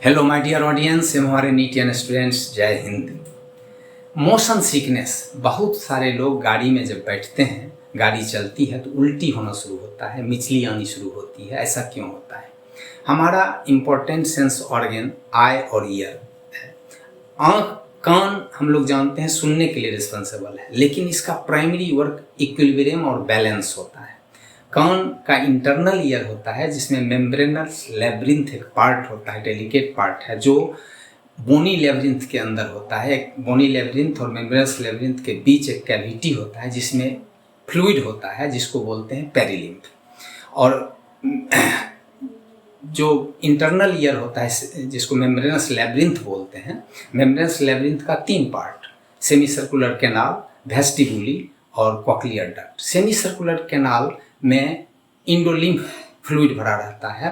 Hello my dear audience एवं हमारे नीटियन students, जय हिंद। मोशन सिकनेस, बहुत सारे लोग गाड़ी में जब बैठते हैं, गाड़ी चलती है तो उल्टी होना शुरू होता है, मिचली आनी शुरू होती है। ऐसा क्यों होता है? हमारा इम्पोर्टेंट सेंस ऑर्गन आई और ईयर है। आँख, कान हम लोग जानते हैं सुनने के लिए रिस्पॉन्सिबल है, लेकिन इसका प्राइमरी वर्क इक्विलिब्रियम और बैलेंस होता है। कान का इंटरनल ईयर होता है जिसमें मेम्ब्रेनस लेब्रिंथ एक पार्ट होता है, डेलिकेट पार्ट है, जो बोनी लेब्रिंथ के अंदर होता है। एक बोनी लेब्रिंथ और मेम्ब्रेनस लेब्रिंथ के बीच एक कैविटी होता है जिसमें फ्लूइड होता है, जिसको बोलते हैं पेरिलिम्फ। और जो इंटरनल ईयर होता है जिसको मेम्ब्रेनस लेब्रिंथ बोलते हैं, मेम्ब्रेनस लेब्रिंथ का 3 part, semi circular canal, vestibuli और cochlear duct. Semi circular canal में इंडोलिम्फ फ्लूइड भरा रहता है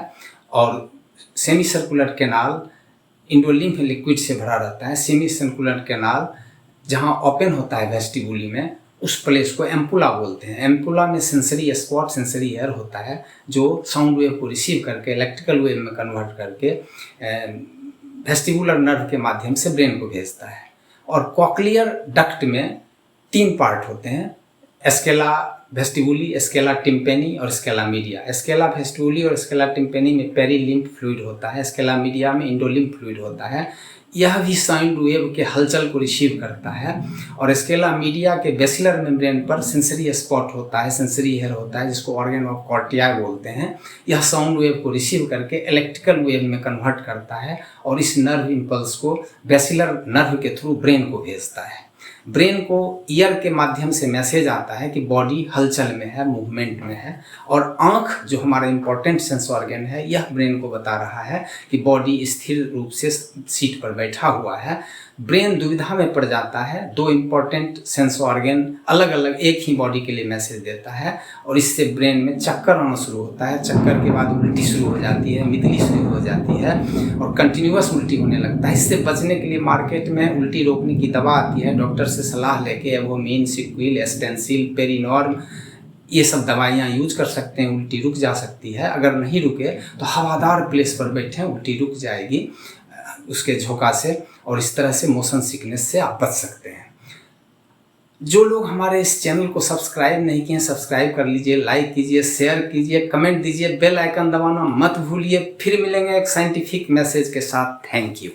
और सेमी सर्कुलर कैनाल इंडोलिम्फ लिक्विड से भरा रहता है। सेमी सर्कुलर कैनाल जहाँ ओपन होता है वेस्टिबुली में, उस प्लेस को एम्पुला बोलते हैं। एम्पुला में सेंसरी स्पॉट, सेंसरी एयर होता है जो साउंड वेव को रिसीव करके इलेक्ट्रिकल वेव में कन्वर्ट करके वेस्टिबुलर नर्व के माध्यम से ब्रेन को भेजता है। और कॉक्लियर डक्ट में 3 पार्ट होते हैं, स्केला वेस्टिबुली, स्केला टिम्पेनी और स्केला मीडिया। स्केला वेस्टिबुली और स्केला टिम्पेनी में पेरिलिम्फ फ्लूइड होता है, स्केला मीडिया में इंडोलिम्फ फ्लूइड होता है। यह भी साउंड वेव के हलचल को रिसीव करता है। और स्केला मीडिया के बेसिलर मेम्ब्रेन पर सेंसरी स्पॉट होता है, सेंसरी हेयर होता है, जिसको ऑर्गन ऑफ कॉर्टिया बोलते हैं। यह साउंड वेव को रिसीव करके इलेक्ट्रिकल वेव में कन्वर्ट करता है और इस नर्व इम्पल्स को बेसिलर नर्व के थ्रू ब्रेन को भेजता है। ब्रेन को ईयर के माध्यम से मैसेज आता है कि बॉडी हलचल में है, मूवमेंट में है। और आँख जो हमारा इंपॉर्टेंट सेंस ऑर्गन है, यह ब्रेन को बता रहा है कि बॉडी स्थिर रूप से सीट पर बैठा हुआ है। ब्रेन दुविधा में पड़ जाता है। 2 इम्पॉर्टेंट सेंस ऑर्गन अलग अलग एक ही बॉडी के लिए मैसेज देता है और इससे ब्रेन में चक्कर आना शुरू होता है। चक्कर के बाद उल्टी शुरू हो जाती है, मितली शुरू हो जाती है और कंटिन्यूअस उल्टी होने लगता है। इससे बचने के लिए मार्केट में उल्टी रोकने की दवा आती है। डॉक्टर से सलाह लेके एवोमीन, सिक्विल, एस्टेंसिल, पेरिनॉर्म, ये सब दवाइयाँ यूज कर सकते हैं। उल्टी रुक जा सकती है। अगर नहीं रुके तो हवादार प्लेस पर बैठें, उल्टी रुक जाएगी उसके झोंका से, और इस तरह से मोशन सिकनेस से आप बच सकते हैं। जो लोग हमारे इस चैनल को सब्सक्राइब नहीं किए हैं, सब्सक्राइब कर लीजिए, लाइक कीजिए, शेयर कीजिए, कमेंट दीजिए, बेल आइकन दबाना मत भूलिए। फिर मिलेंगे एक साइंटिफिक मैसेज के साथ। Thank you.